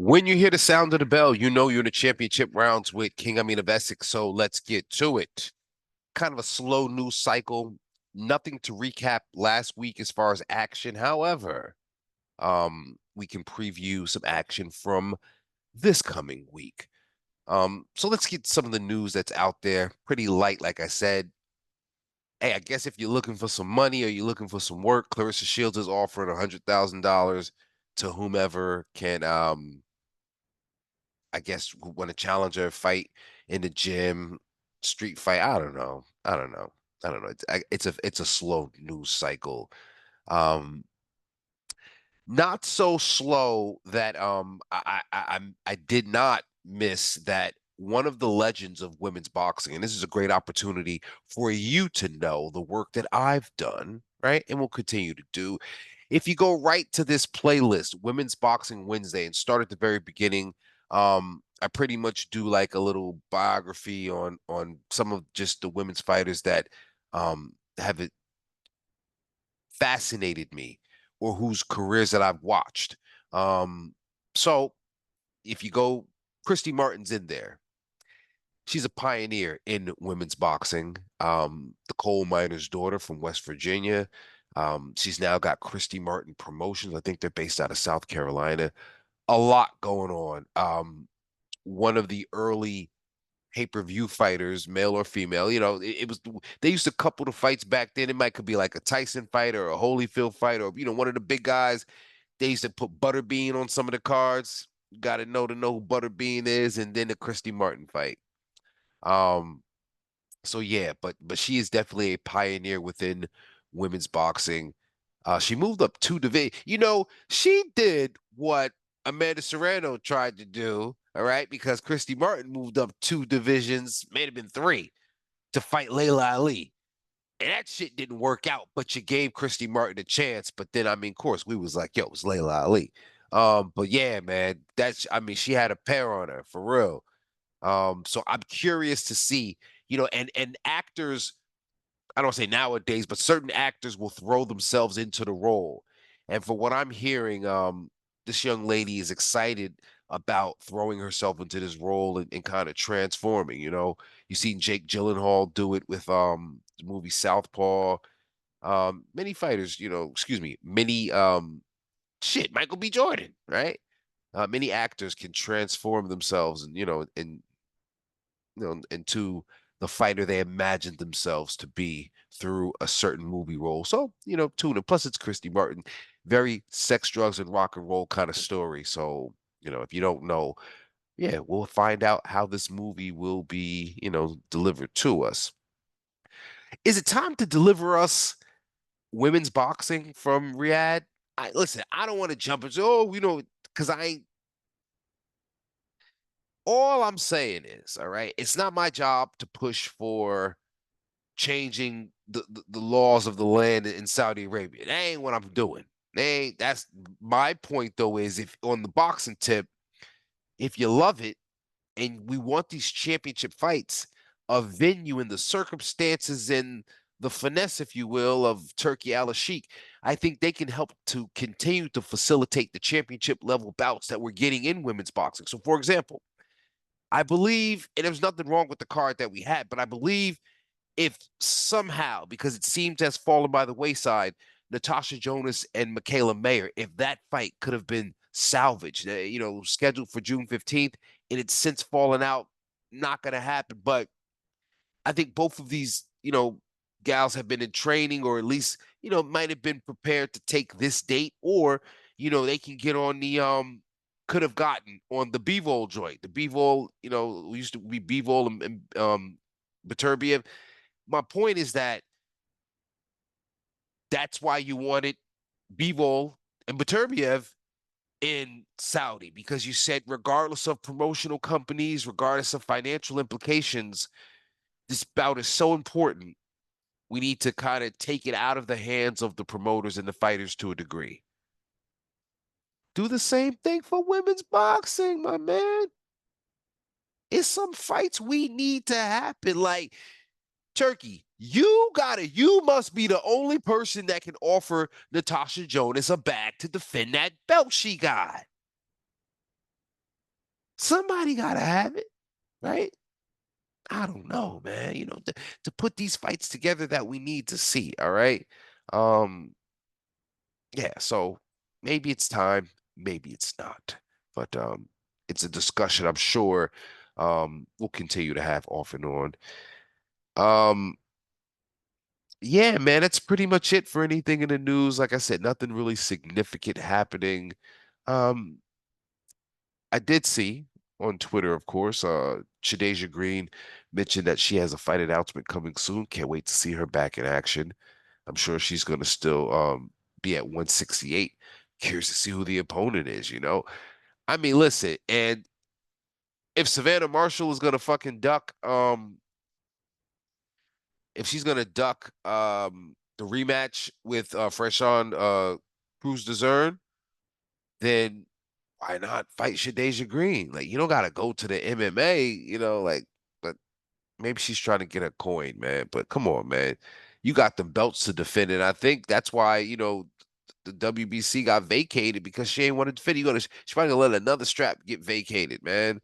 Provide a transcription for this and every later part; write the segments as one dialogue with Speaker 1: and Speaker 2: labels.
Speaker 1: When you hear the sound of the bell, you know you're in the championship rounds with King Amin of Essex. So let's get to it. Kind of a slow news cycle. Nothing to recap last week as far as action. However, we can preview some action from this coming week. So let's get some of the news that's out there. Pretty light, like I said. Hey, I guess if you're looking for some money or you're looking for some work, Claressa Shields is offering $100,000 to whomever can I guess want to challenge her, fight in the gym, street fight. I don't know. I don't know. I don't know. It's a slow news cycle. Um, Not so slow that I did not miss that one of the legends of women's boxing, and this is a great opportunity for you to know the work that I've done, right? And will continue to do. If you go right to this playlist, Women's Boxing Wednesday, and start at the very beginning, I pretty much do like a little biography on some of just the women's fighters that have it fascinated me or whose careers that I've watched. So if you go, Christy Martin's in there. She's a pioneer in women's boxing. The Coalminer's daughter from West Virginia. She's now got Christy Martin Promotions. I think they're based out of South Carolina. A lot going on. One of the early pay-per-view fighters, male or female. It was they used to couple the fights back then. It might could be like a Tyson fight or a Holyfield fight, or one of the big guys. They used to put Butterbean on some of the cards. You got to know who Butterbean is, and then the Christy Martin fight. Um, so yeah, but she is definitely a pioneer within women's boxing. She moved up two divisions. She did what Amanda Serrano tried to do, all right, because Christy Martin moved up two divisions, may have been three, to fight Layla Ali. And that shit didn't work out, but you gave Christy Martin a chance. But then, I mean, of course, we was like, yo, it's Layla Ali. But yeah, man, she had a pair on her for real. So I'm curious to see, and actors, I don't say nowadays, but certain actors will throw themselves into the role. And for what I'm hearing, this young lady is excited about throwing herself into this role and kind of transforming. You've seen Jake Gyllenhaal do it with the movie Southpaw. Many fighters, excuse me, Michael B. Jordan, right? Many actors can transform themselves and into the fighter they imagined themselves to be through a certain movie role. So, tune in. Plus, it's Christy Martin, very sex, drugs, and rock and roll kind of story. So, if you don't know, yeah, we'll find out how this movie will be, delivered to us. Is it time to deliver us women's boxing from Riyadh? Listen, I don't want to jump into, because all I'm saying is, all right, it's not my job to push for changing the laws of the land in Saudi Arabia. That ain't what I'm doing. That's my point though, is if on the boxing tip, if you love it and we want these championship fights, a venue and the circumstances and the finesse, if you will, of Turkey Al Sheikh, I think they can help to continue to facilitate the championship level bouts that we're getting in women's boxing. So, for example, I believe, and there's nothing wrong with the card that we had, but I believe if somehow, because it seems to have fallen by the wayside, Natasha Jonas and Michaela Mayer, if that fight could have been salvaged, scheduled for June 15th, and it's since fallen out, not going to happen. But I think both of these, gals have been in training, or at least, might have been prepared to take this date, or, they can get on the could have gotten on the Bivol joint. The Bivol, used to be Bivol and Baturbiev. My point is that's why you wanted Bivol and Baturbiev in Saudi, because you said regardless of promotional companies, regardless of financial implications, this bout is so important. We need to kind of take it out of the hands of the promoters and the fighters to a degree. Do the same thing for women's boxing, my man. It's some fights we need to happen. Like, Turkey, you must be the only person that can offer Natasha Jonas a bag to defend that belt she got. Somebody gotta have it, right? I don't know, man. To put these fights together that we need to see, all right? Um, yeah, so maybe it's time, maybe it's not. But it's a discussion I'm sure we'll continue to have off and on. Um, yeah, man, that's pretty much it for anything in the news. Like I said, nothing really significant happening. Um, I did see on Twitter, of course, Shadeja Green mentioned that she has a fight announcement coming soon. Can't wait to see her back in action. I'm sure she's going to still be at 168. Curious to see who the opponent is. I mean, listen, and if Savannah Marshall is going to fucking duck, if she's going to duck the rematch with Freshawn Cruz Dezern, then why not fight Shadeja Green? Like, you don't got to go to the MMA, like, but maybe she's trying to get a coin, man. But come on, man. You got the belts to defend, and I think that's why, the WBC got vacated because she ain't want to defend. She's probably gonna let another strap get vacated, man.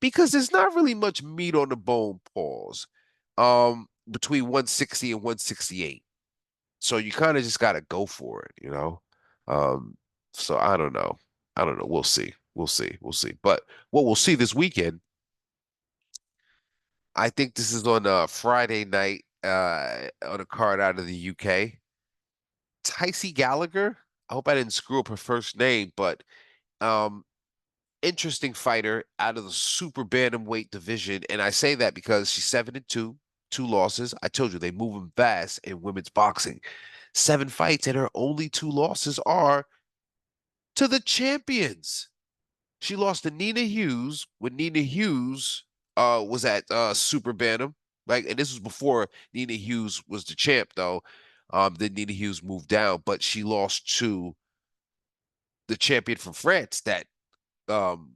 Speaker 1: Because there's not really much meat on the bone, pause. Between 160 and 168. So you kind of just gotta go for it. Um, so I don't know. I don't know. We'll see. We'll see. We'll see. But what we'll see this weekend, I think this is on a Friday night, on a card out of the UK. Tysie Gallagher. I hope I didn't screw up her first name, but um, interesting fighter out of the super bantamweight division. And I say that because she's 7-2, two losses. I told you they move them fast in women's boxing. 7 fights, and her only 2 losses are to the champions. She lost to Nina Hughes when Nina Hughes was at Super Bantam. Like, and this was before Nina Hughes was the champ, though. Then Nina Hughes moved down, but she lost to the champion from France that um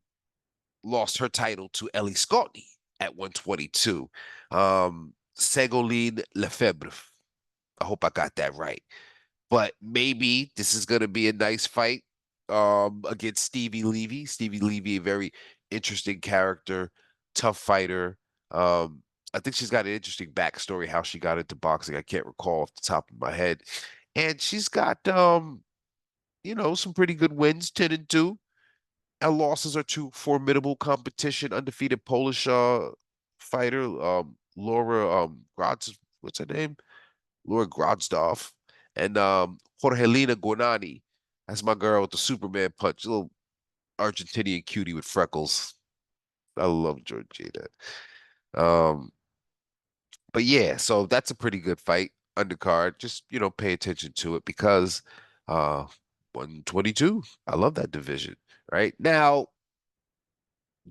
Speaker 1: lost her title to Ellie Scottney at 122. Ségolène Lefebvre. I hope I got that right. But maybe this is going to be a nice fight against Stevi Levy. Stevi Levy, a very interesting character, tough fighter. I think she's got an interesting backstory how she got into boxing. I can't recall off the top of my head. And she's got some pretty good wins, 10-2. Our losses are to formidable competition, undefeated Polish fighter, Laura what's her name? Laura Grodsdorf, and Jorgelina Gornani. That's my girl with the Superman punch, little Argentinian cutie with freckles. I love Georgina. Um, but yeah, so that's a pretty good fight undercard. Just pay attention to it because uh 122. I love that division. Right now,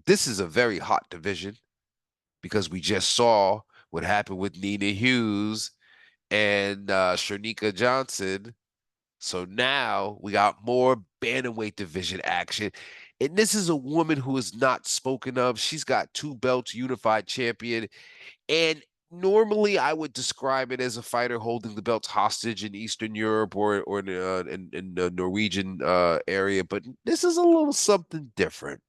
Speaker 1: this is a very hot division because we just saw what happened with Nina Hughes and Shernika Johnson. So now we got more bantamweight division action. And this is a woman who is not spoken of. She's got 2 belts, unified champion. And normally I would describe it as a fighter holding the belts hostage in Eastern Europe or in the Norwegian area. But this is a little something different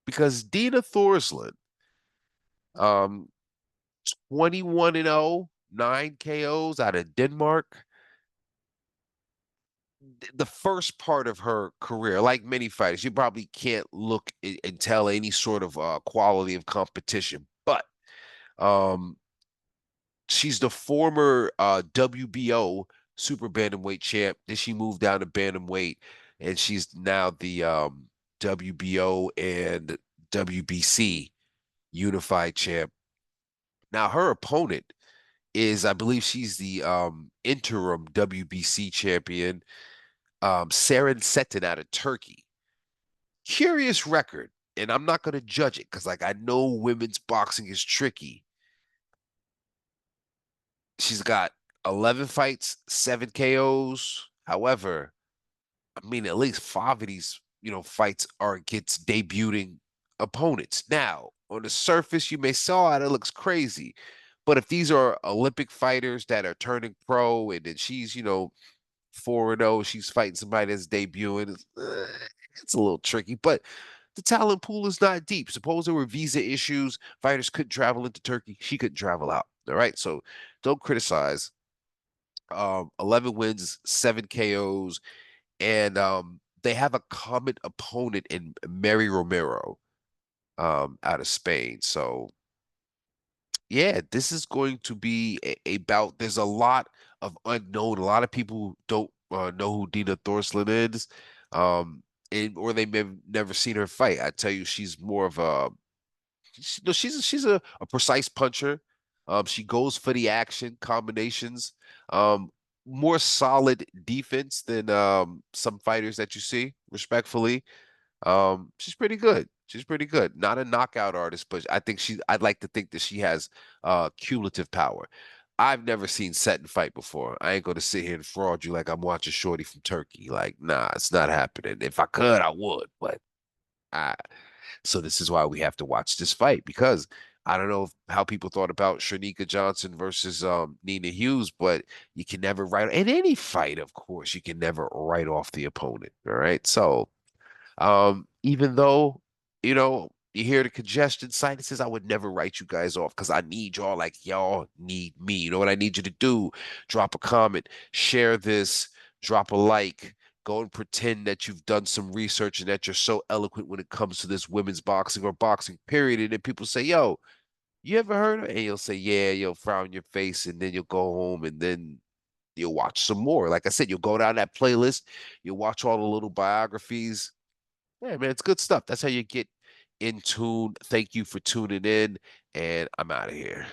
Speaker 1: because Dina Thorslund, um, 21-0, 9 KOs out of Denmark. The first part of her career, like many fighters, you probably can't look and tell any sort of quality of competition. But um, she's the former WBO super bantamweight champ. Then she moved down to bantamweight, and she's now the WBO and WBC unified champ. Now her opponent is, I believe, she's the interim WBC champion, Seren Cetin out of Turkey. Curious record, and I'm not going to judge it because, like, I know women's boxing is tricky. She's got 11 fights, 7 KOs. However, I mean, at least 5 of these, fights are against debuting opponents. Now, on the surface, you may saw it looks crazy, but if these are Olympic fighters that are turning pro, and then she's, 4-0, she's fighting somebody that's debuting. It's a little tricky, but the talent pool is not deep. Suppose there were visa issues, fighters couldn't travel into Turkey, she couldn't travel out. All right, so don't criticize. 11 wins, 7 KOs, and they have a common opponent in Mary Romero, out of Spain. So yeah, this is going to be a bout. There's a lot of unknown. A lot of people don't know who Dina Thorslund is, or they may have never seen her fight. I tell you, she's more of a no, she's a precise puncher. She goes for the action combinations. Um, More solid defense than some fighters that you see, respectfully. She's pretty good. She's pretty good. Not a knockout artist, but I'd like to think that she has cumulative power. I've never seen Cetin fight before. I ain't gonna sit here and fraud you like I'm watching Shorty from Turkey. Like, nah, it's not happening. If I could, I would, but I so this is why we have to watch this fight, because I don't know how people thought about Shanika Johnson versus Nina Hughes, but you can never write in any fight, of course, you can never write off the opponent. All right. So even though, you hear the congestion sinuses, I would never write you guys off because I need y'all like y'all need me. You know what I need you to do? Drop a comment, share this, drop a like, go and pretend that you've done some research and that you're so eloquent when it comes to this women's boxing or boxing, period. And then people say, yo, you ever heard of it? And you'll say, yeah, you'll frown your face, and then you'll go home and then you'll watch some more. Like I said, you'll go down that playlist, you'll watch all the little biographies. Yeah, man, it's good stuff. That's how you get in tune. Thank you for tuning in, and I'm out of here.